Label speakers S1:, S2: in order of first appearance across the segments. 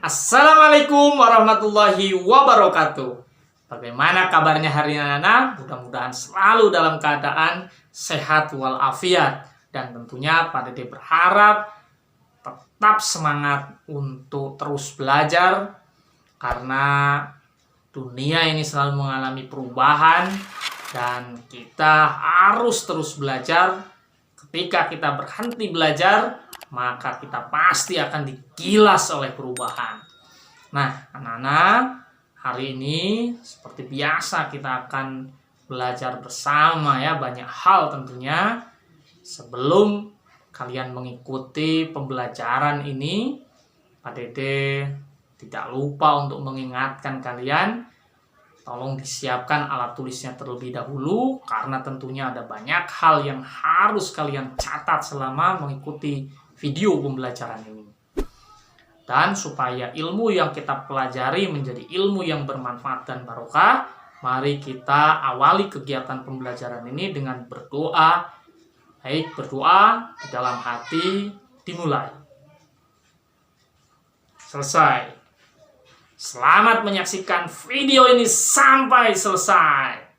S1: Assalamualaikum warahmatullahi wabarakatuh. Bagaimana kabarnya hari ini anak-anak? Mudah-mudahan selalu dalam keadaan sehat walafiat. Dan tentunya Pak Dede berharap tetap semangat untuk terus belajar. Karena dunia ini selalu mengalami perubahan. Dan kita harus terus belajar. Ketika kita berhenti belajar, maka kita pasti akan digilas oleh perubahan. Nah, anak-anak, hari ini seperti biasa kita akan belajar bersama ya, banyak hal tentunya. Sebelum kalian mengikuti pembelajaran ini, Pak Dede tidak lupa untuk mengingatkan kalian, tolong disiapkan alat tulisnya terlebih dahulu, karena tentunya ada banyak hal yang harus kalian catat selama mengikuti video pembelajaran ini. Dan supaya ilmu yang kita pelajari menjadi ilmu yang bermanfaat dan barokah, mari kita awali kegiatan pembelajaran ini dengan berdoa. Baik, berdoa di dalam hati dimulai. Selesai. Selamat menyaksikan video ini sampai selesai.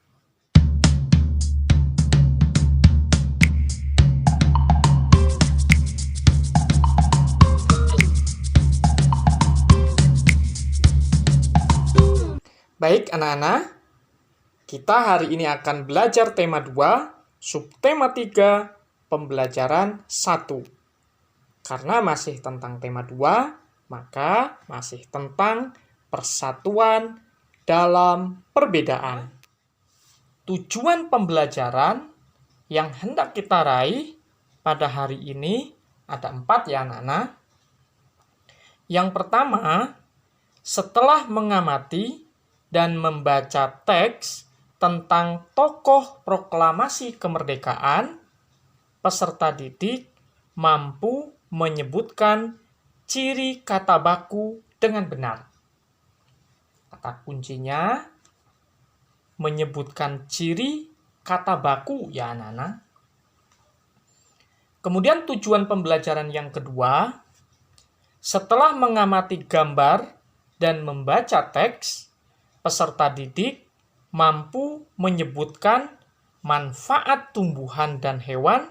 S1: Baik anak-anak, kita hari ini akan belajar tema 2, subtema 3, pembelajaran 1. Karena masih tentang tema 2, maka masih tentang persatuan dalam perbedaan. Tujuan pembelajaran yang hendak kita raih pada hari ini ada 4 ya anak-anak. Yang pertama, setelah mengamati dan membaca teks tentang tokoh proklamasi kemerdekaan, peserta didik mampu menyebutkan ciri kata baku dengan benar. Kata kuncinya menyebutkan ciri kata baku ya anak-anak. Kemudian tujuan pembelajaran yang kedua, setelah mengamati gambar dan membaca teks, peserta didik mampu menyebutkan manfaat tumbuhan dan hewan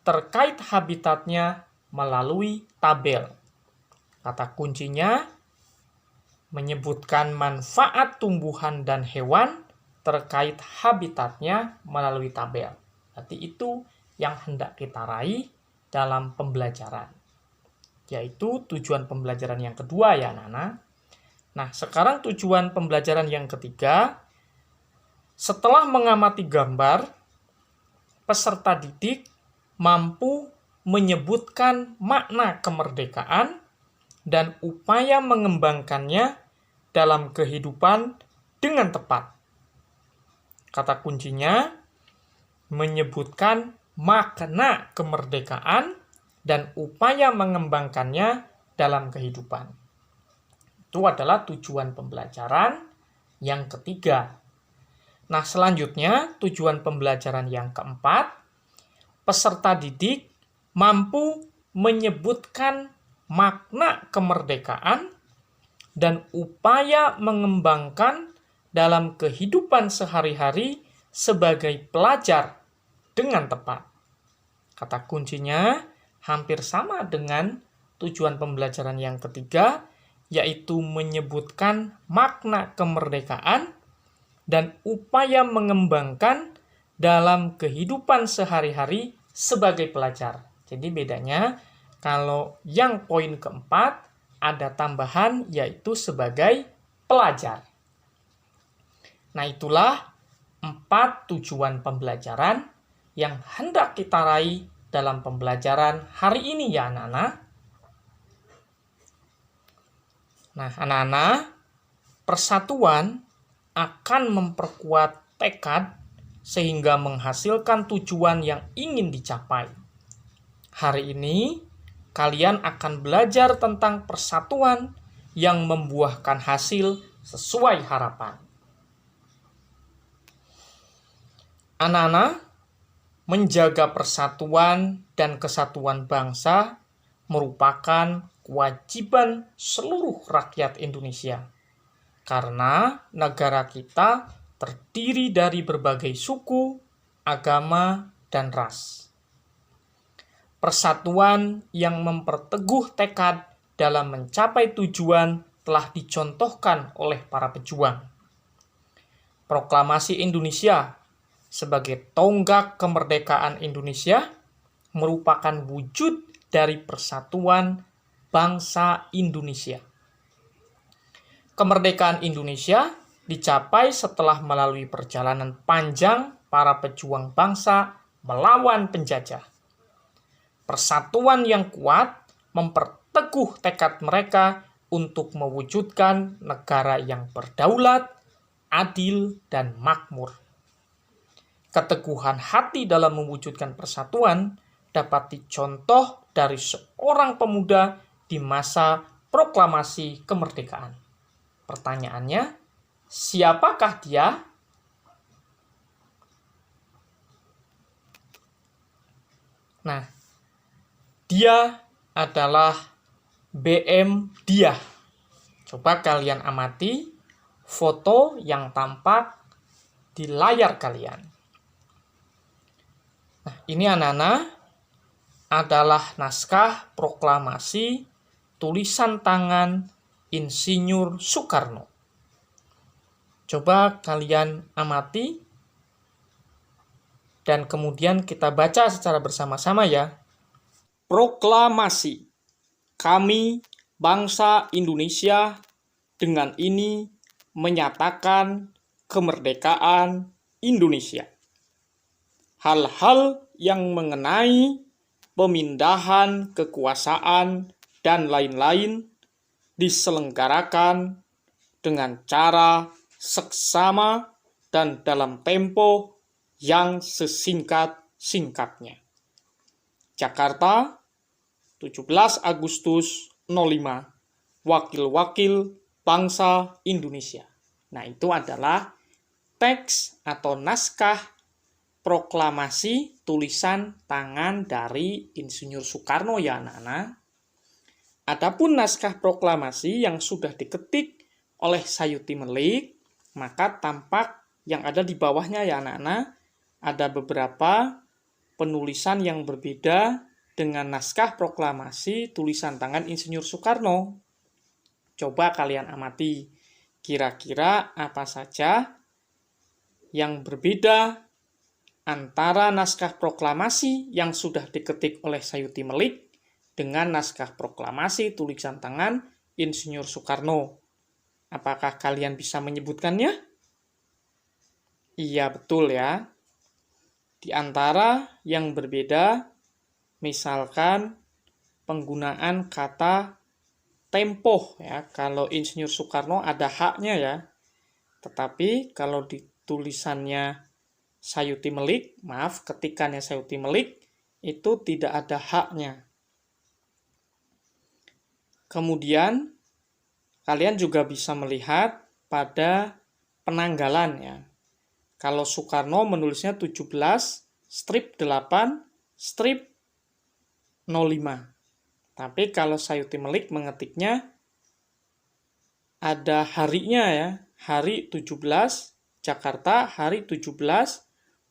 S1: terkait habitatnya melalui tabel. Kata kuncinya menyebutkan manfaat tumbuhan dan hewan terkait habitatnya melalui tabel. Berarti itu yang hendak kita raih dalam pembelajaran. Yaitu tujuan pembelajaran yang kedua ya anak-anak. Nah, sekarang tujuan pembelajaran yang ketiga, setelah mengamati gambar, peserta didik mampu menyebutkan makna kemerdekaan dan upaya mengembangkannya dalam kehidupan dengan tepat. Kata kuncinya, menyebutkan makna kemerdekaan dan upaya mengembangkannya dalam kehidupan. Itu adalah tujuan pembelajaran yang ketiga. Nah, selanjutnya tujuan pembelajaran yang keempat, peserta didik mampu menyebutkan makna kemerdekaan dan upaya mengembangkan dalam kehidupan sehari-hari sebagai pelajar dengan tepat. Kata kuncinya hampir sama dengan tujuan pembelajaran yang ketiga, yaitu menyebutkan makna kemerdekaan dan upaya mengembangkan dalam kehidupan sehari-hari sebagai pelajar. Jadi bedanya, kalau yang poin keempat ada tambahan yaitu sebagai pelajar. Nah, itulah 4 tujuan pembelajaran yang hendak kita raih dalam pembelajaran hari ini ya anak-anak. Nah, anak-anak, persatuan akan memperkuat tekad sehingga menghasilkan tujuan yang ingin dicapai. Hari ini, kalian akan belajar tentang persatuan yang membuahkan hasil sesuai harapan. Anak-anak, menjaga persatuan dan kesatuan bangsa merupakan kewajiban seluruh rakyat Indonesia. Karena negara kita terdiri dari berbagai suku, agama, dan ras. Persatuan yang memperteguh tekad dalam mencapai tujuan telah dicontohkan oleh para pejuang. Proklamasi Indonesia sebagai tonggak kemerdekaan Indonesia merupakan wujud dari persatuan bangsa Indonesia. Kemerdekaan Indonesia dicapai setelah melalui perjalanan panjang para pejuang bangsa melawan penjajah. Persatuan yang kuat memperteguh tekad mereka untuk mewujudkan negara yang berdaulat, adil, dan makmur. Keteguhan hati dalam mewujudkan persatuan dapat dicontoh dari seorang pemuda di masa proklamasi kemerdekaan. Pertanyaannya, siapakah dia? Nah, dia adalah B.M. Dyah. Coba kalian amati foto yang tampak di layar kalian. Nah, ini anak-anak adalah naskah proklamasi tulisan tangan Insinyur Soekarno. Coba kalian amati dan kemudian kita baca secara bersama-sama ya. Proklamasi. Kami, bangsa Indonesia, dengan ini menyatakan kemerdekaan Indonesia. Hal-hal yang mengenai pemindahan kekuasaan dan lain-lain diselenggarakan dengan cara seksama dan dalam tempo yang sesingkat-singkatnya. Jakarta, 17 Agustus 05, Wakil-Wakil Bangsa Indonesia. Nah, itu adalah teks atau naskah proklamasi tulisan tangan dari Insinyur Soekarno ya anak-anak. Adapun naskah proklamasi yang sudah diketik oleh Sayuti Melik, maka tampak yang ada di bawahnya ya anak-anak, ada beberapa penulisan yang berbeda dengan naskah proklamasi tulisan tangan Insinyur Soekarno. Coba kalian amati, kira-kira apa saja yang berbeda antara naskah proklamasi yang sudah diketik oleh Sayuti Melik dengan naskah proklamasi tulisan tangan Insinyur Soekarno. Apakah kalian bisa menyebutkannya? Iya, betul ya. Di antara yang berbeda, misalkan penggunaan kata tempo ya. Kalau Insinyur Soekarno ada haknya ya. Tetapi kalau di tulisannya Sayuti Melik, ketikannya Sayuti Melik itu tidak ada haknya. Kemudian kalian juga bisa melihat pada penanggalan ya. Kalau Soekarno menulisnya 17 strip 8 strip 05. Tapi kalau Sayuti Melik mengetiknya ada harinya ya. Hari 17 Jakarta, hari 17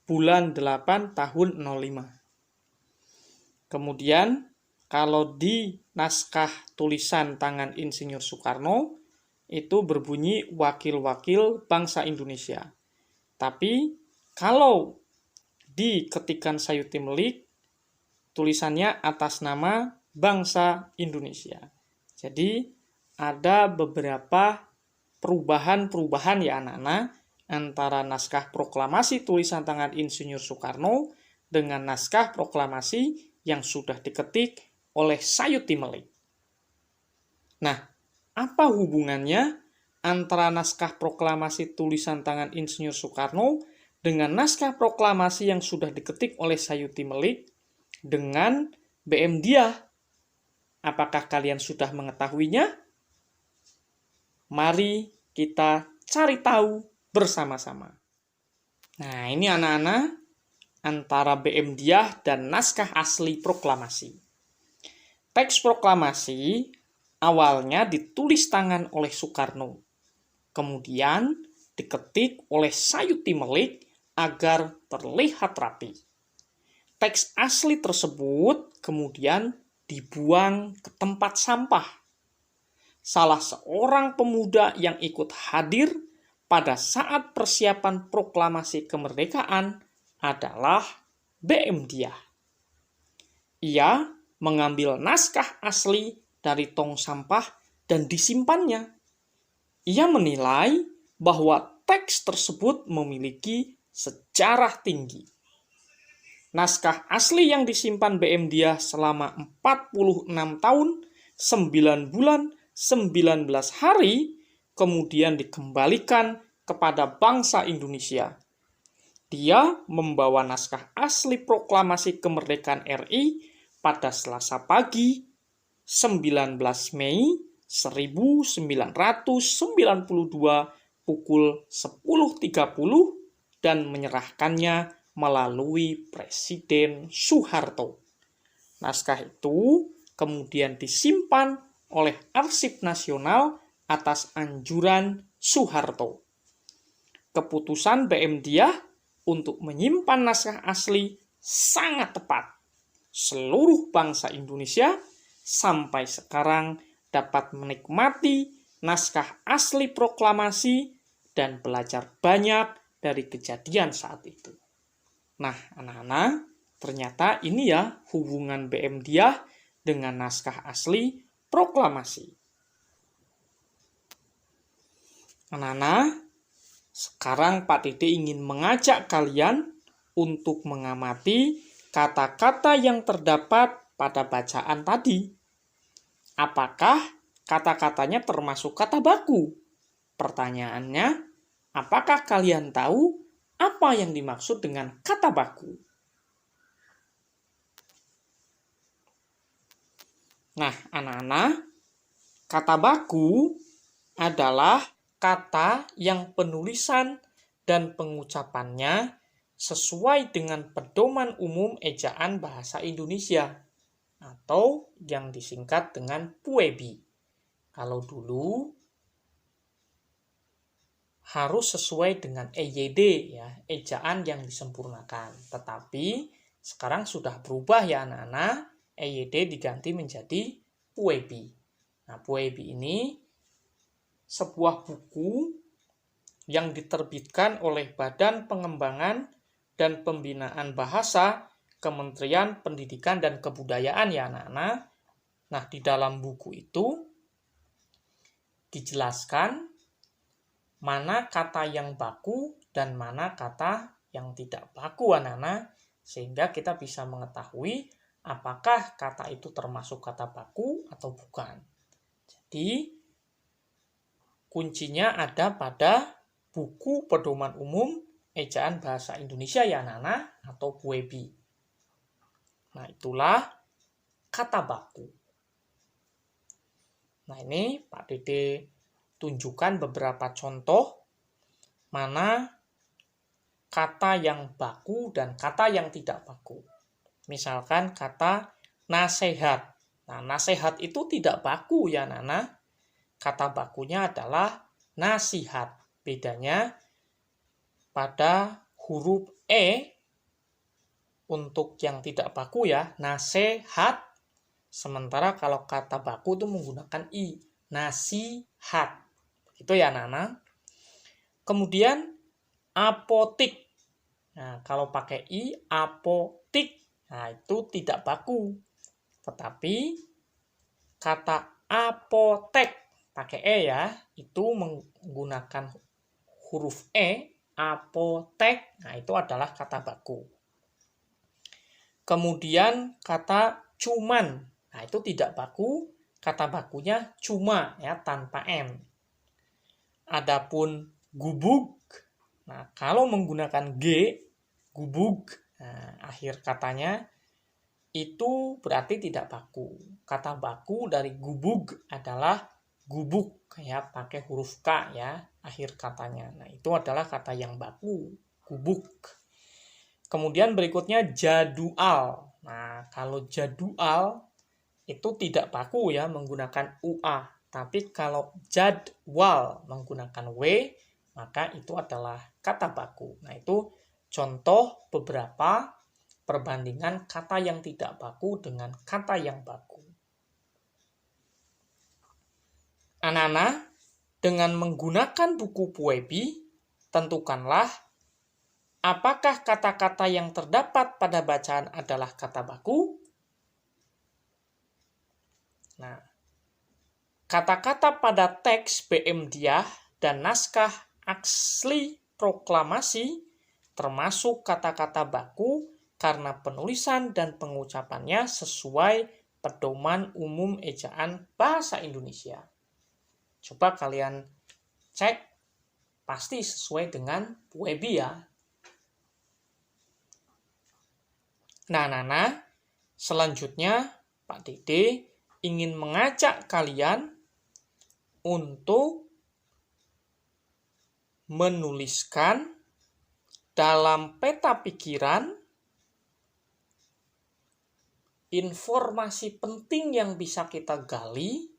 S1: bulan 8 tahun 05. Kemudian kalau di naskah tulisan tangan Insinyur Soekarno itu berbunyi Wakil-Wakil Bangsa Indonesia. Tapi kalau di ketikan Sayuti Melik tulisannya atas nama Bangsa Indonesia. Jadi ada beberapa perubahan-perubahan ya anak-anak antara naskah proklamasi tulisan tangan Insinyur Soekarno dengan naskah proklamasi yang sudah diketik oleh Sayuti Melik. Nah, apa hubungannya antara naskah proklamasi tulisan tangan Insinyur Soekarno dengan naskah proklamasi yang sudah diketik oleh Sayuti Melik dengan B.M. Dyah? Apakah kalian sudah mengetahuinya? Mari kita cari tahu bersama-sama. Nah, ini anak-anak antara B.M. Dyah dan naskah asli proklamasi. Teks proklamasi awalnya ditulis tangan oleh Soekarno, kemudian diketik oleh Sayuti Melik agar terlihat rapi. Teks asli tersebut kemudian dibuang ke tempat sampah. Salah seorang pemuda yang ikut hadir pada saat persiapan proklamasi kemerdekaan adalah B.M. Dyah. Ia mengambil naskah asli dari tong sampah dan disimpannya. Ia menilai bahwa teks tersebut memiliki sejarah tinggi. Naskah asli yang disimpan B.M. Dyah selama 46 tahun, 9 bulan, 19 hari, kemudian dikembalikan kepada bangsa Indonesia. Dia membawa naskah asli proklamasi kemerdekaan RI pada Selasa pagi 19 Mei 1992 pukul 10.30 dan menyerahkannya melalui Presiden Soeharto. Naskah itu kemudian disimpan oleh Arsip Nasional atas anjuran Soeharto. Keputusan B.M. Dyah untuk menyimpan naskah asli sangat tepat. Seluruh bangsa Indonesia sampai sekarang dapat menikmati naskah asli proklamasi dan belajar banyak dari kejadian saat itu. Nah, anak-anak, ternyata ini ya hubungan B.M. Dyah dengan naskah asli proklamasi. Anak-anak, sekarang Pak Dede ingin mengajak kalian untuk mengamati kata-kata yang terdapat pada bacaan tadi. Apakah kata-katanya termasuk kata baku? Pertanyaannya, apakah kalian tahu apa yang dimaksud dengan kata baku? Nah, anak-anak, kata baku adalah kata yang penulisan dan pengucapannya sesuai dengan pedoman umum ejaan bahasa Indonesia atau yang disingkat dengan PUEBI. Kalau dulu harus sesuai dengan EYD ya, ejaan yang disempurnakan. Tetapi sekarang sudah berubah ya anak-anak, EYD diganti menjadi PUEBI. Nah, PUEBI ini sebuah buku yang diterbitkan oleh Badan Pengembangan dan Pembinaan Bahasa Kementerian Pendidikan dan Kebudayaan ya anak-anak. Nah, di dalam buku itu dijelaskan mana kata yang baku dan mana kata yang tidak baku anak-anak, sehingga kita bisa mengetahui apakah kata itu termasuk kata baku atau bukan. Jadi, kuncinya ada pada buku pedoman umum ejaan bahasa Indonesia ya anak-anak atau PUEBI. Nah, itulah kata baku. Nah, ini Pak Dede tunjukkan beberapa contoh mana kata yang baku dan kata yang tidak baku. Misalkan kata nasihat. Nah, nasihat itu tidak baku ya anak-anak. Kata bakunya adalah nasihat. Bedanya pada huruf E untuk yang tidak baku ya, nasihat. Sementara kalau kata baku itu menggunakan I, nasihat. Itu ya anak-anak. Kemudian apotik. Nah, kalau pakai I, apotik. Nah, itu tidak baku. Tetapi kata apotek pakai E ya, itu menggunakan huruf E, apotek. Nah, itu adalah kata baku. Kemudian kata cuman. Nah, itu tidak baku. Kata bakunya cuma ya, tanpa M. Adapun gubug. Nah, kalau menggunakan G, gubug, nah, akhir katanya itu berarti tidak baku. Kata baku dari gubug adalah gubuk ya, pakai huruf K ya, akhir katanya. Nah, itu adalah kata yang baku, gubuk. Kemudian berikutnya jadual. Nah, kalau jadual itu tidak baku ya menggunakan UA. Tapi kalau jadwal menggunakan W, maka itu adalah kata baku. Nah, itu contoh beberapa perbandingan kata yang tidak baku dengan kata yang baku. Anak-anak, dengan menggunakan buku Puebi, tentukanlah apakah kata-kata yang terdapat pada bacaan adalah kata baku. Nah, kata-kata pada teks BM Dyah dan naskah asli proklamasi termasuk kata-kata baku karena penulisan dan pengucapannya sesuai pedoman umum ejaan bahasa Indonesia. Coba kalian cek, pasti sesuai dengan Puebi ya. Nah, Nana, selanjutnya Pak Dede ingin mengajak kalian untuk menuliskan dalam peta pikiran informasi penting yang bisa kita gali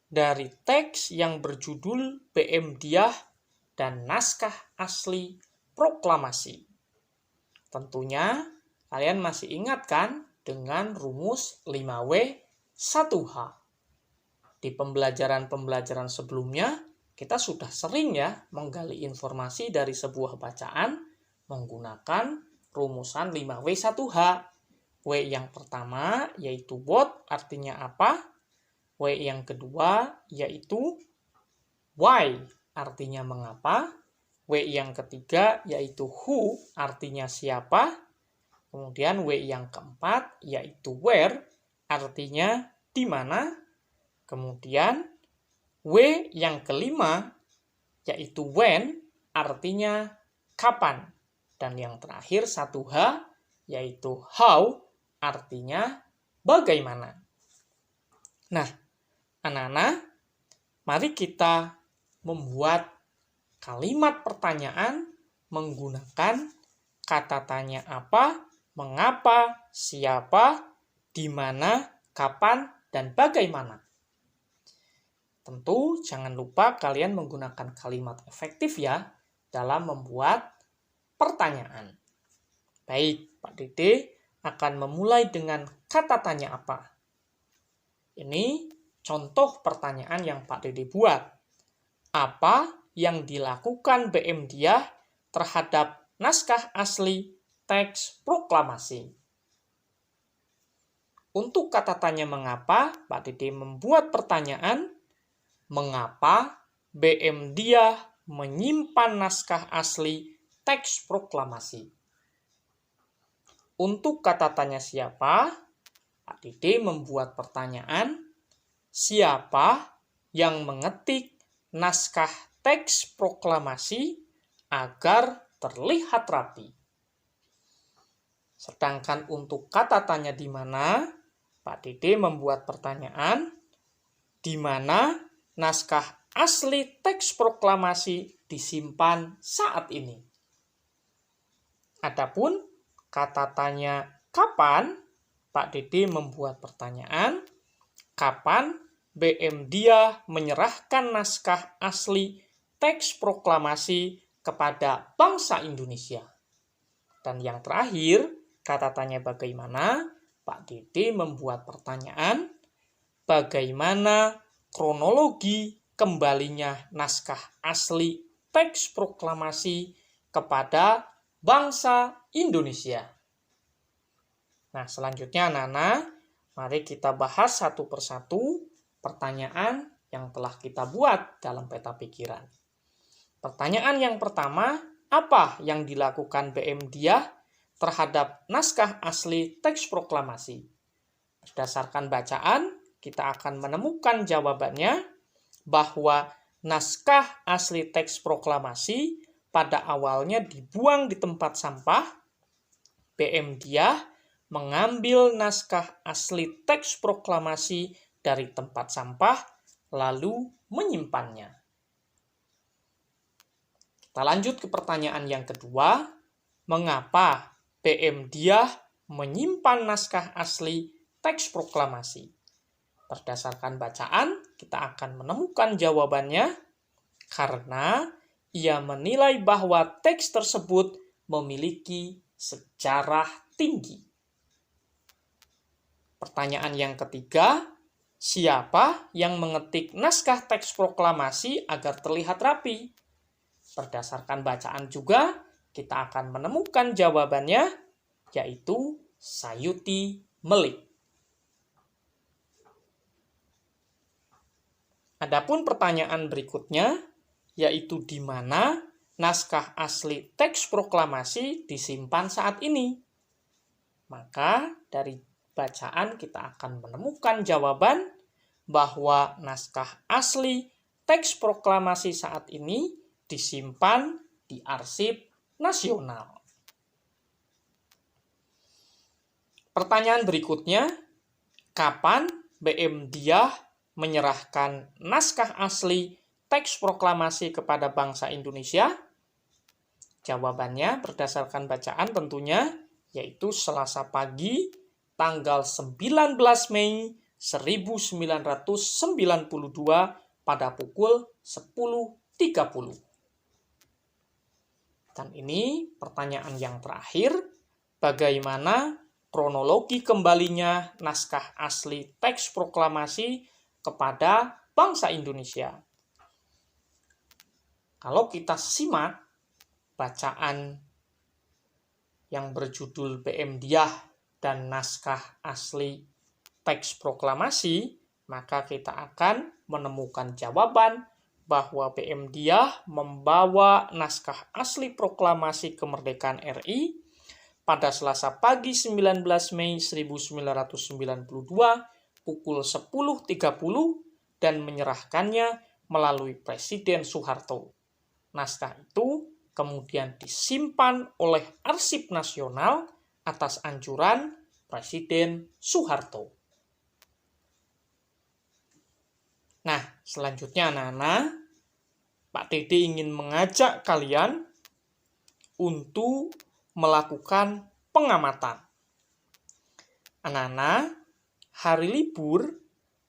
S1: dari teks yang berjudul BM Dyah dan naskah asli proklamasi. Tentunya kalian masih ingat kan dengan rumus 5W 1H. Di pembelajaran-pembelajaran sebelumnya, kita sudah sering ya menggali informasi dari sebuah bacaan menggunakan rumusan 5W 1H. W yang pertama yaitu what, artinya apa? W yang kedua yaitu why, artinya mengapa. W yang ketiga yaitu who, artinya siapa. Kemudian W yang keempat yaitu where, artinya di mana. Kemudian W yang kelima yaitu when, artinya kapan. Dan yang terakhir 1H yaitu how, artinya bagaimana. Nah, anak-anak, mari kita membuat kalimat pertanyaan menggunakan kata tanya apa, mengapa, siapa, di mana, kapan, dan bagaimana. Tentu jangan lupa kalian menggunakan kalimat efektif ya dalam membuat pertanyaan. Baik, Pak Dede akan memulai dengan kata tanya apa. Ini contoh pertanyaan yang Pak Dede buat. Apa yang dilakukan BM Dyah terhadap naskah asli teks proklamasi? Untuk kata tanya mengapa, Pak Dede membuat pertanyaan, mengapa BM Dyah menyimpan naskah asli teks proklamasi? Untuk kata tanya siapa, Pak Dede membuat pertanyaan, siapa yang mengetik naskah teks proklamasi agar terlihat rapi? Sedangkan untuk kata tanya di mana, Pak Dede membuat pertanyaan, di mana naskah asli teks proklamasi disimpan saat ini? Adapun kata tanya kapan, Pak Dede membuat pertanyaan, kapan BM Dyah menyerahkan naskah asli teks proklamasi kepada bangsa Indonesia? Dan yang terakhir, kata tanya bagaimana, Pak Dede membuat pertanyaan, bagaimana kronologi kembalinya naskah asli teks proklamasi kepada bangsa Indonesia? Nah, selanjutnya anak-anak, mari kita bahas satu persatu pertanyaan yang telah kita buat dalam peta pikiran. Pertanyaan yang pertama, apa yang dilakukan BM Dyah terhadap naskah asli teks proklamasi? Berdasarkan bacaan, kita akan menemukan jawabannya bahwa naskah asli teks proklamasi pada awalnya dibuang di tempat sampah. BM Dyah mengambil naskah asli teks proklamasi dari tempat sampah, lalu menyimpannya. Kita lanjut ke pertanyaan yang kedua, mengapa BM Dyah menyimpan naskah asli teks proklamasi? Berdasarkan bacaan, kita akan menemukan jawabannya karena ia menilai bahwa teks tersebut memiliki sejarah tinggi. Pertanyaan yang ketiga, siapa yang mengetik naskah teks proklamasi agar terlihat rapi? Berdasarkan bacaan juga, kita akan menemukan jawabannya, yaitu Sayuti Melik. Adapun pertanyaan berikutnya, yaitu di mana naskah asli teks proklamasi disimpan saat ini? Maka dari bacaan kita akan menemukan jawaban bahwa naskah asli teks proklamasi saat ini disimpan di Arsip Nasional. Pertanyaan berikutnya, kapan BM Dyah menyerahkan naskah asli teks proklamasi kepada bangsa Indonesia? Jawabannya berdasarkan bacaan tentunya, yaitu Selasa pagi tanggal 19 Mei 1992 pada pukul 10.30. Dan ini pertanyaan yang terakhir, bagaimana kronologi kembalinya naskah asli teks proklamasi kepada bangsa Indonesia? Kalau kita simak bacaan yang berjudul BM Dyah dan naskah asli teks proklamasi, maka kita akan menemukan jawaban bahwa BM Dyah membawa naskah asli proklamasi kemerdekaan RI pada Selasa pagi 19 Mei 1992 pukul 10.30 dan menyerahkannya melalui Presiden Soeharto. Naskah itu kemudian disimpan oleh Arsip Nasional atas anjuran Presiden Soeharto. Nah, selanjutnya anak-anak, Pak Dede ingin mengajak kalian untuk melakukan pengamatan. Anak-anak, hari libur,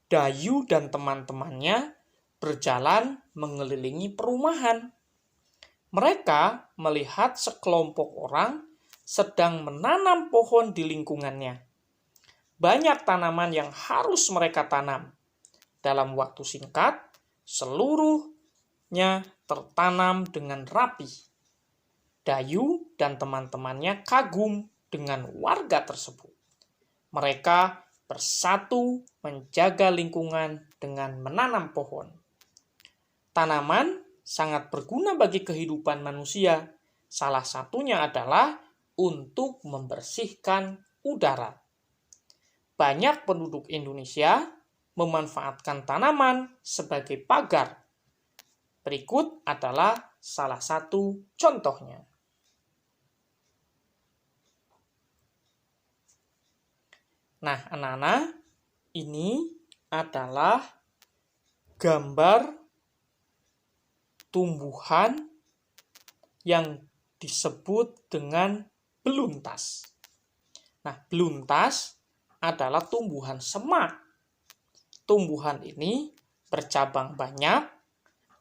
S1: Dayu dan teman-temannya berjalan mengelilingi perumahan. Mereka melihat sekelompok orang sedang menanam pohon di lingkungannya. Banyak tanaman yang harus mereka tanam. Dalam waktu singkat, seluruhnya tertanam dengan rapi. Dayu dan teman-temannya kagum dengan warga tersebut. Mereka bersatu menjaga lingkungan dengan menanam pohon. Tanaman sangat berguna bagi kehidupan manusia. Salah satunya adalah untuk membersihkan udara. Banyak penduduk Indonesia memanfaatkan tanaman sebagai pagar. Berikut adalah salah satu contohnya. Nah, anak-anak, ini adalah gambar tumbuhan yang disebut dengan beluntas. Nah, beluntas adalah tumbuhan semak. Tumbuhan ini bercabang banyak,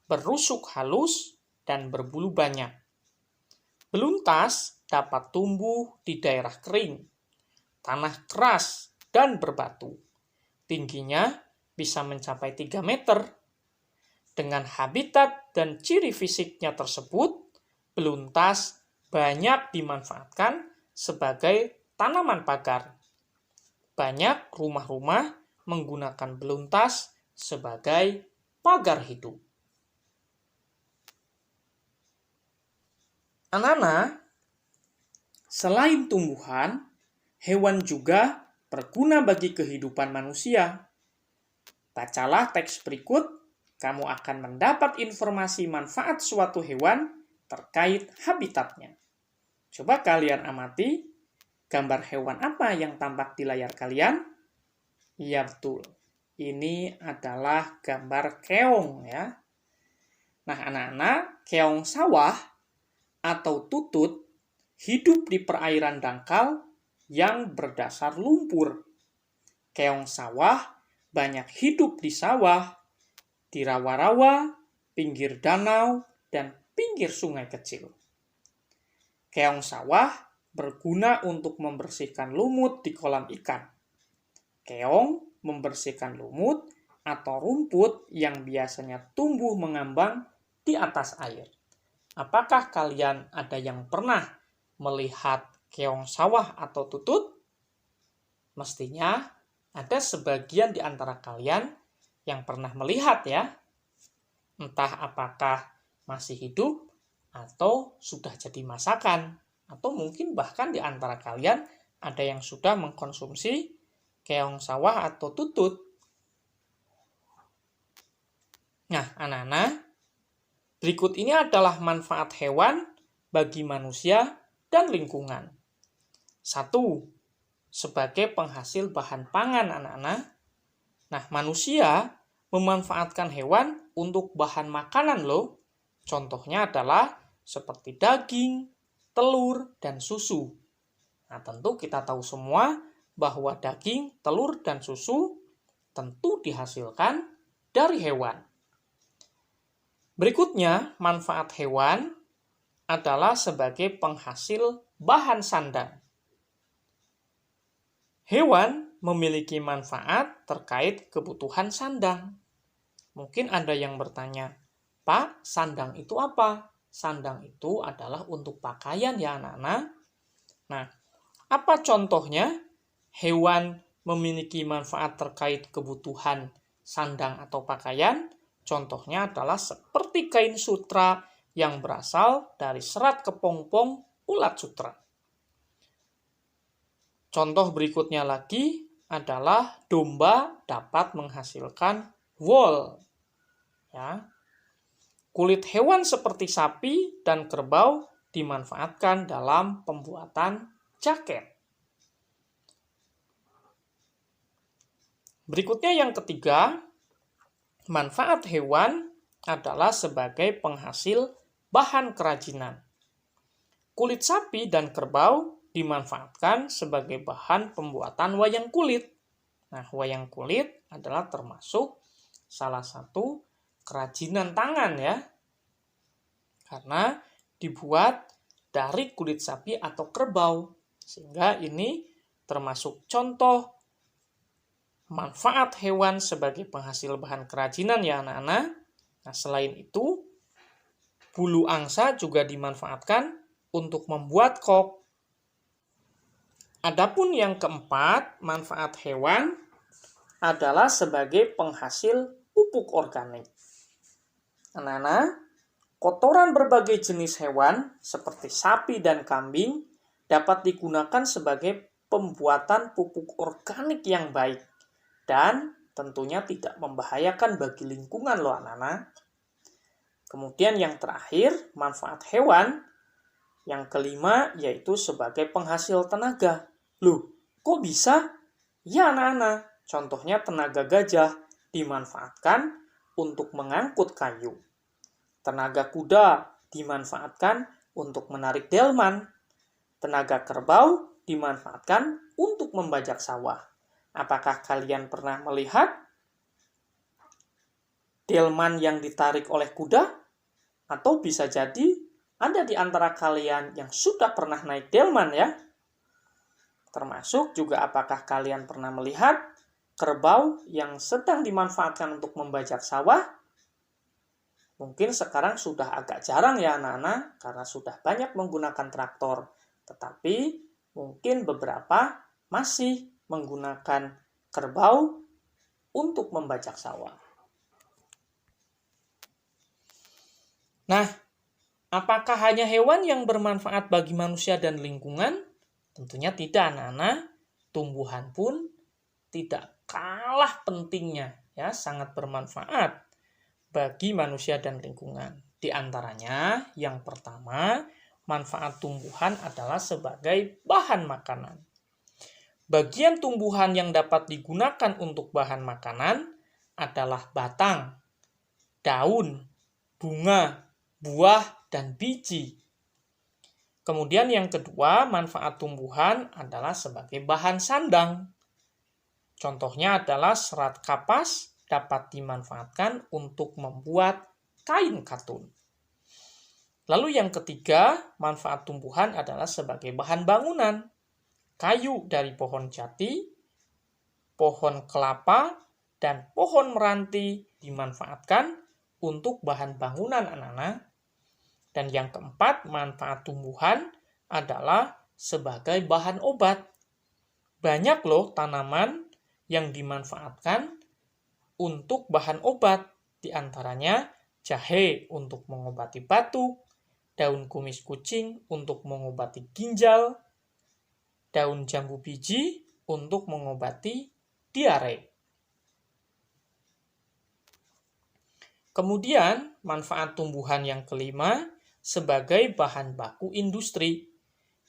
S1: berusuk halus, dan berbulu banyak. Beluntas dapat tumbuh di daerah kering, tanah keras, dan berbatu. Tingginya bisa mencapai 3 meter. Dengan habitat dan ciri fisiknya tersebut, beluntas banyak dimanfaatkan sebagai tanaman pagar. Banyak rumah-rumah menggunakan beluntas sebagai pagar hidup. Anak-anak, selain tumbuhan, hewan juga berguna bagi kehidupan manusia. Bacalah teks berikut, kamu akan mendapat informasi manfaat suatu hewan terkait habitatnya. Coba kalian amati, gambar hewan apa yang tampak di layar kalian? Iya betul, ini adalah gambar keong ya. Nah anak-anak, keong sawah atau tutut hidup di perairan dangkal yang berdasar lumpur. Keong sawah banyak hidup di sawah, di rawa-rawa, pinggir danau, dan pinggir sungai kecil. Keong sawah berguna untuk membersihkan lumut di kolam ikan. Keong membersihkan lumut atau rumput yang biasanya tumbuh mengambang di atas air. Apakah kalian ada yang pernah melihat keong sawah atau tutut? Mestinya ada sebagian di antara kalian yang pernah melihat ya. Entah apakah masih hidup atau sudah jadi masakan. Atau mungkin bahkan di antara kalian ada yang sudah mengkonsumsi keong sawah atau tutut. Nah, anak-anak, berikut ini adalah manfaat hewan bagi manusia dan lingkungan. 1. Sebagai penghasil bahan pangan anak-anak. Nah, manusia memanfaatkan hewan untuk bahan makanan loh. Contohnya adalah seperti daging, telur, dan susu. Nah, tentu kita tahu semua bahwa daging, telur, dan susu tentu dihasilkan dari hewan. Berikutnya, manfaat hewan adalah sebagai penghasil bahan sandang. Hewan memiliki manfaat terkait kebutuhan sandang. Mungkin ada yang bertanya, Pak, sandang itu apa? Sandang itu adalah untuk pakaian ya anak-anak. Nah, apa contohnya? Hewan memiliki manfaat terkait kebutuhan sandang atau pakaian. Contohnya adalah seperti kain sutra yang berasal dari serat kepompong ulat sutra. Contoh berikutnya lagi adalah domba dapat menghasilkan wool. Ya. Kulit hewan seperti sapi dan kerbau dimanfaatkan dalam pembuatan jaket. Berikutnya yang ketiga, manfaat hewan adalah sebagai penghasil bahan kerajinan. Kulit sapi dan kerbau dimanfaatkan sebagai bahan pembuatan wayang kulit. Nah, wayang kulit adalah termasuk salah satu kerajinan tangan ya. Karena dibuat dari kulit sapi atau kerbau. Sehingga ini termasuk contoh manfaat hewan sebagai penghasil bahan kerajinan ya anak-anak. Nah, selain itu, bulu angsa juga dimanfaatkan untuk membuat kop. Adapun yang keempat, manfaat hewan adalah sebagai penghasil pupuk organik. Anak-anak, kotoran berbagai jenis hewan seperti sapi dan kambing dapat digunakan sebagai pembuatan pupuk organik yang baik. Dan tentunya tidak membahayakan bagi lingkungan loh anak-anak. Kemudian yang terakhir, manfaat hewan. Yang kelima yaitu sebagai penghasil tenaga. Loh, kok bisa? Ya anak-anak, contohnya tenaga gajah dimanfaatkan untuk mengangkut kayu. Tenaga kuda dimanfaatkan untuk menarik delman. Tenaga kerbau dimanfaatkan untuk membajak sawah. Apakah kalian pernah melihat delman yang ditarik oleh kuda? Atau bisa jadi ada di antara kalian yang sudah pernah naik delman ya? Termasuk juga apakah kalian pernah melihat kerbau yang sedang dimanfaatkan untuk membajak sawah? Mungkin sekarang sudah agak jarang ya anak-anak karena sudah banyak menggunakan traktor. Tetapi mungkin beberapa masih menggunakan kerbau untuk membajak sawah. Nah, apakah hanya hewan yang bermanfaat bagi manusia dan lingkungan? Tentunya tidak anak-anak. Tumbuhan pun tidak kalah pentingnya, ya, sangat bermanfaat bagi manusia dan lingkungan. Di antaranya, yang pertama, manfaat tumbuhan adalah sebagai bahan makanan. Bagian tumbuhan yang dapat digunakan untuk bahan makanan adalah batang, daun, bunga, buah, dan biji. Kemudian yang kedua, manfaat tumbuhan adalah sebagai bahan sandang. Contohnya adalah serat kapas dapat dimanfaatkan untuk membuat kain katun. Lalu yang ketiga, manfaat tumbuhan adalah sebagai bahan bangunan. Kayu dari pohon jati, pohon kelapa, dan pohon meranti dimanfaatkan untuk bahan bangunan anak-anak. Dan yang keempat, manfaat tumbuhan adalah sebagai bahan obat. Banyak loh tanaman yang dimanfaatkan untuk bahan obat. Di antaranya jahe untuk mengobati batuk, daun kumis kucing untuk mengobati ginjal, daun jambu biji untuk mengobati diare. Kemudian, manfaat tumbuhan yang kelima sebagai bahan baku industri.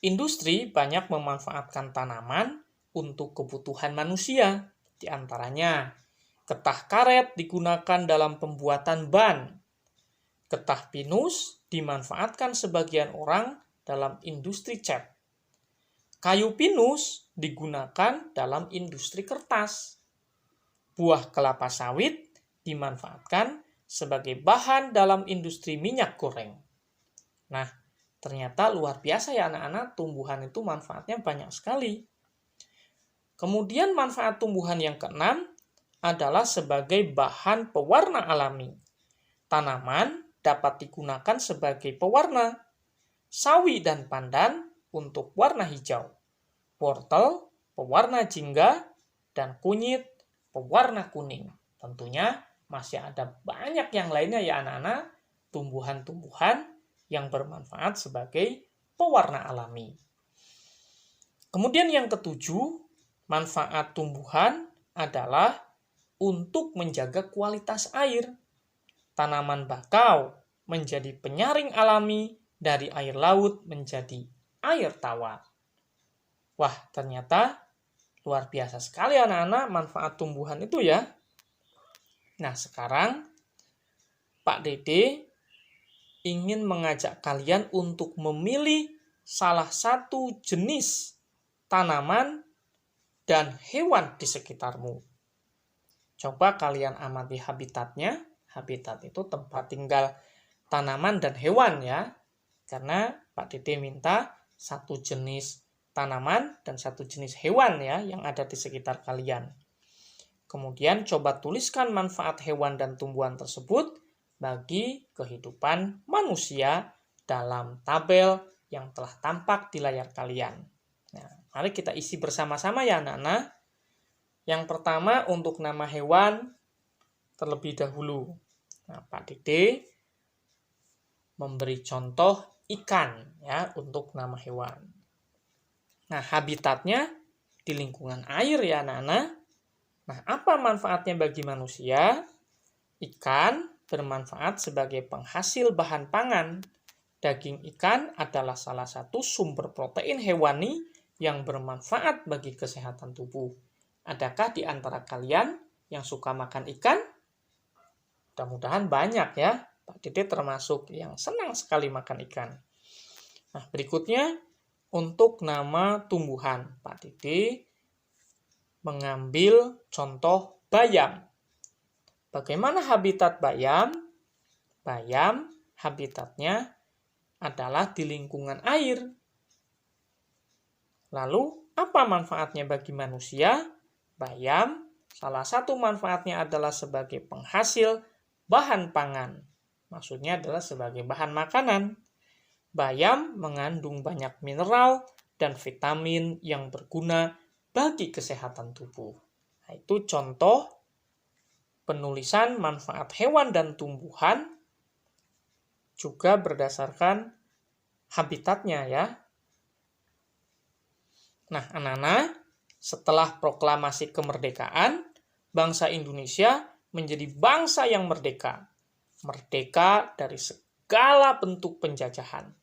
S1: Industri banyak memanfaatkan tanaman untuk kebutuhan manusia. Di antaranya, getah karet digunakan dalam pembuatan ban. Getah pinus dimanfaatkan sebagian orang dalam industri cat. Kayu pinus digunakan dalam industri kertas. Buah kelapa sawit dimanfaatkan sebagai bahan dalam industri minyak goreng. Nah, ternyata luar biasa ya anak-anak, tumbuhan itu manfaatnya banyak sekali. Kemudian manfaat tumbuhan yang keenam adalah sebagai bahan pewarna alami. Tanaman dapat digunakan sebagai pewarna. Sawi dan pandan untuk warna hijau. Wortel, pewarna jingga, dan kunyit, pewarna kuning. Tentunya masih ada banyak yang lainnya ya anak-anak, tumbuhan-tumbuhan yang bermanfaat sebagai pewarna alami. Kemudian yang ketujuh, manfaat tumbuhan adalah untuk menjaga kualitas air. Tanaman bakau menjadi penyaring alami dari air laut menjadi air tawar. Wah, ternyata luar biasa sekali anak-anak manfaat tumbuhan itu ya. Nah, sekarang Pak Dede ingin mengajak kalian untuk memilih salah satu jenis tanaman dan hewan di sekitarmu. Coba kalian amati habitatnya. Habitat itu tempat tinggal tanaman dan hewan ya. Karena Pak Dede minta satu jenis tanaman dan satu jenis hewan ya yang ada di sekitar kalian. Kemudian coba tuliskan manfaat hewan dan tumbuhan tersebut bagi kehidupan manusia dalam tabel yang telah tampak di layar kalian. Nah, mari kita isi bersama-sama ya anak-anak. Yang pertama untuk nama hewan terlebih dahulu. Nah, Pak Dede memberi contoh ikan ya untuk nama hewan. Nah, habitatnya di lingkungan air ya anak-anak. Nah, apa manfaatnya bagi manusia? Ikan bermanfaat sebagai penghasil bahan pangan. Daging ikan adalah salah satu sumber protein hewani yang bermanfaat bagi kesehatan tubuh. Adakah di antara kalian yang suka makan ikan? Mudah-mudahan banyak ya. Pak Dede termasuk yang senang sekali makan ikan. Nah, berikutnya untuk nama tumbuhan. Pak Dede mengambil contoh bayam. Bagaimana habitat bayam? Bayam habitatnya adalah di lingkungan air. Lalu, apa manfaatnya bagi manusia? Bayam, salah satu manfaatnya adalah sebagai penghasil bahan pangan. Maksudnya adalah sebagai bahan makanan. Bayam mengandung banyak mineral dan vitamin yang berguna bagi kesehatan tubuh. Nah, itu contoh penulisan manfaat hewan dan tumbuhan juga berdasarkan habitatnya ya. Nah, anak-anak, setelah proklamasi kemerdekaan, bangsa Indonesia menjadi bangsa yang merdeka. Merdeka dari segala bentuk penjajahan.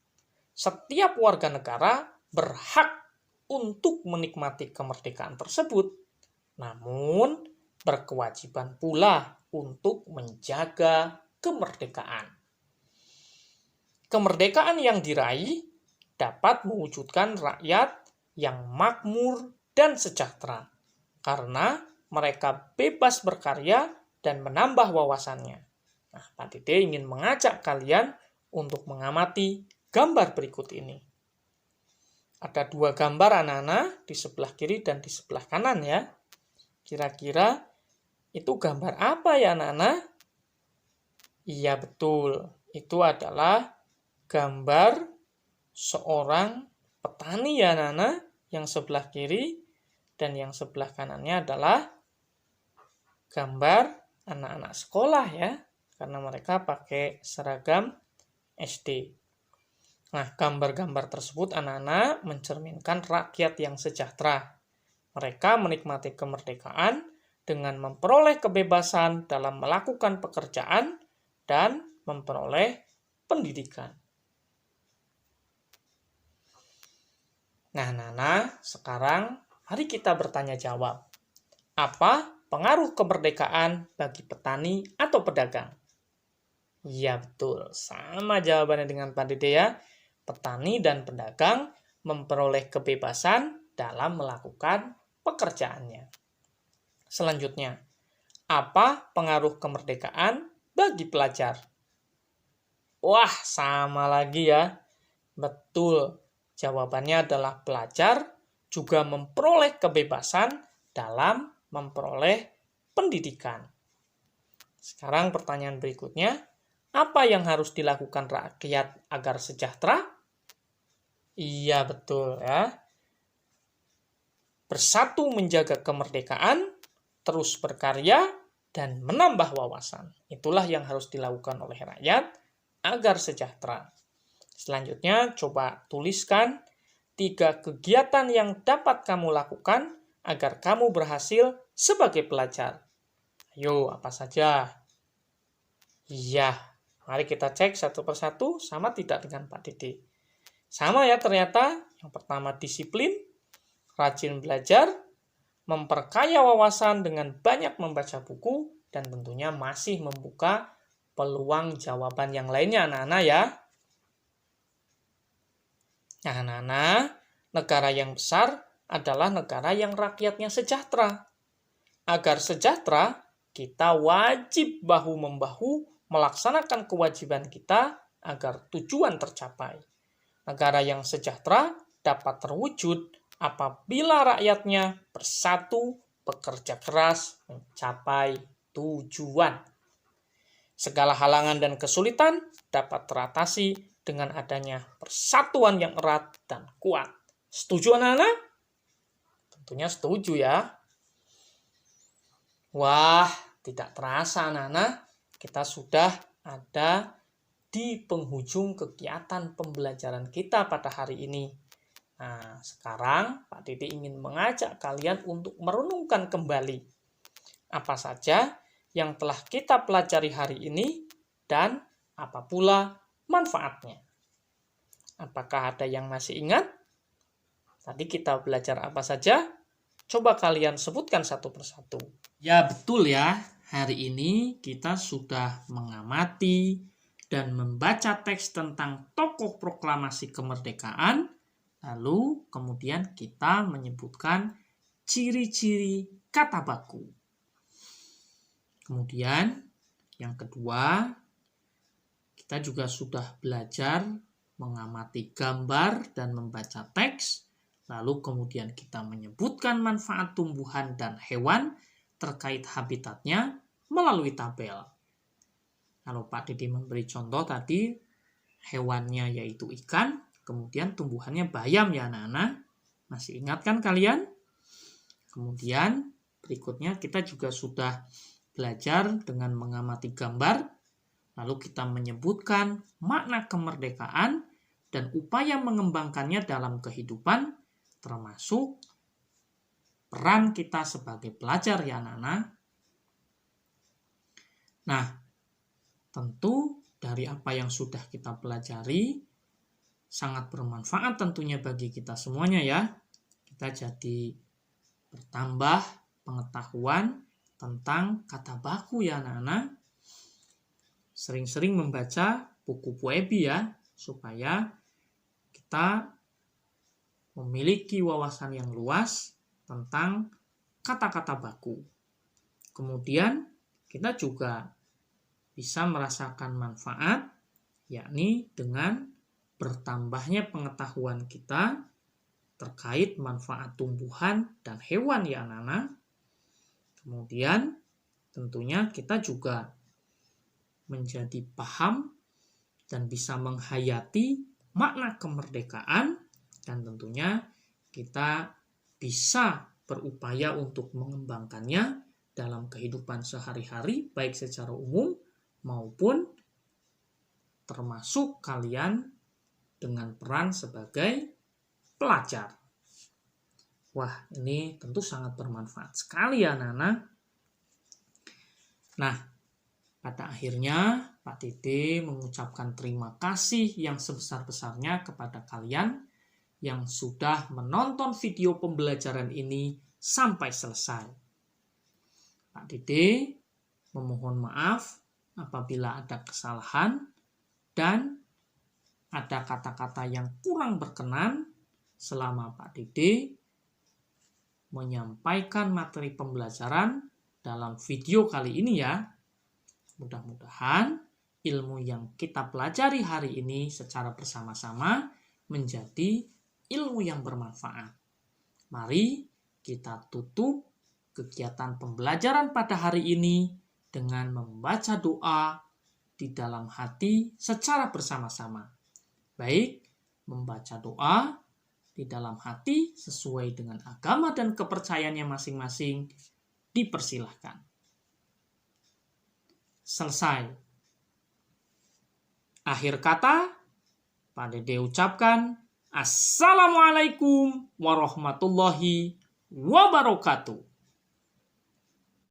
S1: Setiap warga negara berhak untuk menikmati kemerdekaan tersebut. Namun, berkewajiban pula untuk menjaga kemerdekaan. Kemerdekaan yang diraih dapat mewujudkan rakyat yang makmur dan sejahtera. Karena mereka bebas berkarya dan menambah wawasannya. Nah, Pak Dede ingin mengajak kalian untuk mengamati gambar berikut ini. Ada 2 gambar anak-anak di sebelah kiri dan di sebelah kanan ya. Kira-kira itu gambar apa ya anak-anak? Iya betul, itu adalah gambar seorang petani ya anak-anak, yang sebelah kiri, dan yang sebelah kanannya adalah gambar anak-anak sekolah ya, karena mereka pakai seragam SD. Nah, gambar-gambar tersebut anak-anak mencerminkan rakyat yang sejahtera. Mereka menikmati kemerdekaan dengan memperoleh kebebasan dalam melakukan pekerjaan dan memperoleh pendidikan. Nah, Nana, sekarang mari kita bertanya jawab. Apa pengaruh kemerdekaan bagi petani atau pedagang? Ya betul, sama jawabannya dengan Pak Dede ya. Petani dan pedagang memperoleh kebebasan dalam melakukan pekerjaannya. Selanjutnya, apa pengaruh kemerdekaan bagi pelajar? Wah, sama lagi ya. Betul, jawabannya adalah pelajar juga memperoleh kebebasan dalam memperoleh pendidikan. Sekarang pertanyaan berikutnya, apa yang harus dilakukan rakyat agar sejahtera? Iya, betul ya. Bersatu menjaga kemerdekaan, terus berkarya, dan menambah wawasan. Itulah yang harus dilakukan oleh rakyat agar sejahtera. Selanjutnya, coba tuliskan 3 kegiatan yang dapat kamu lakukan agar kamu berhasil sebagai pelajar. Ayo, apa saja? Iya, mari kita cek satu persatu sama tidak dengan Pak Dede. Sama ya ternyata. Yang pertama disiplin, rajin belajar, memperkaya wawasan dengan banyak membaca buku, dan tentunya masih membuka peluang jawaban yang lainnya anak-anak ya. Nah, anak-anak, negara yang besar adalah negara yang rakyatnya sejahtera. Agar sejahtera, kita wajib bahu-membahu melaksanakan kewajiban kita agar tujuan tercapai. Negara yang sejahtera dapat terwujud apabila rakyatnya bersatu, bekerja keras, mencapai tujuan. Segala halangan dan kesulitan dapat teratasi dengan adanya persatuan yang erat dan kuat. Setuju anak-anak? Tentunya setuju ya. Wah, tidak terasa anak-anak, kita sudah ada di penghujung kegiatan pembelajaran kita pada hari ini. Nah, sekarang Pak Dede ingin mengajak kalian untuk merenungkan kembali apa saja yang telah kita pelajari hari ini dan apa pula manfaatnya. Apakah ada yang masih ingat? Tadi kita belajar apa saja? Coba kalian sebutkan satu persatu. Ya betul ya, hari ini kita sudah mengamati dan membaca teks tentang tokoh proklamasi kemerdekaan, lalu kemudian kita menyebutkan ciri-ciri kata baku. Kemudian yang kedua, kita juga sudah belajar mengamati gambar dan membaca teks, lalu kemudian kita menyebutkan manfaat tumbuhan dan hewan terkait habitatnya melalui tabel. Kalau Pak Dede memberi contoh tadi, hewannya yaitu ikan, kemudian tumbuhannya bayam ya anak-anak. Masih ingat kan kalian? Kemudian berikutnya kita juga sudah belajar dengan mengamati gambar, lalu kita menyebutkan makna kemerdekaan dan upaya mengembangkannya dalam kehidupan, termasuk peran kita sebagai pelajar ya anak-anak. Nah, tentu dari apa yang sudah kita pelajari sangat bermanfaat tentunya bagi kita semuanya ya. Kita jadi bertambah pengetahuan tentang kata baku ya anak-anak. Sering-sering membaca buku puebi ya, supaya kita memiliki wawasan yang luas tentang kata-kata baku. Kemudian kita juga bisa merasakan manfaat, yakni dengan bertambahnya pengetahuan kita terkait manfaat tumbuhan dan hewan ya anak-anak. Kemudian tentunya kita juga menjadi paham dan bisa menghayati makna kemerdekaan, dan tentunya kita bisa berupaya untuk mengembangkannya dalam kehidupan sehari-hari, baik secara umum maupun termasuk kalian dengan peran sebagai pelajar. Wah, ini tentu sangat bermanfaat sekali ya anak-anak. Nah, pada akhirnya Pak Dede mengucapkan terima kasih yang sebesar-besarnya kepada kalian yang sudah menonton video pembelajaran ini sampai selesai. Pak Dede memohon maaf apabila ada kesalahan dan ada kata-kata yang kurang berkenan selama Pak Dede menyampaikan materi pembelajaran dalam video kali ini ya. Mudah-mudahan ilmu yang kita pelajari hari ini secara bersama-sama menjadi ilmu yang bermanfaat. Mari kita tutup kegiatan pembelajaran pada hari ini dengan membaca doa di dalam hati secara bersama-sama. Baik, membaca doa di dalam hati sesuai dengan agama dan kepercayaannya masing-masing dipersilahkan. Selesai. Akhir kata, Pak Dede ucapkan Assalamualaikum warahmatullahi wabarakatuh.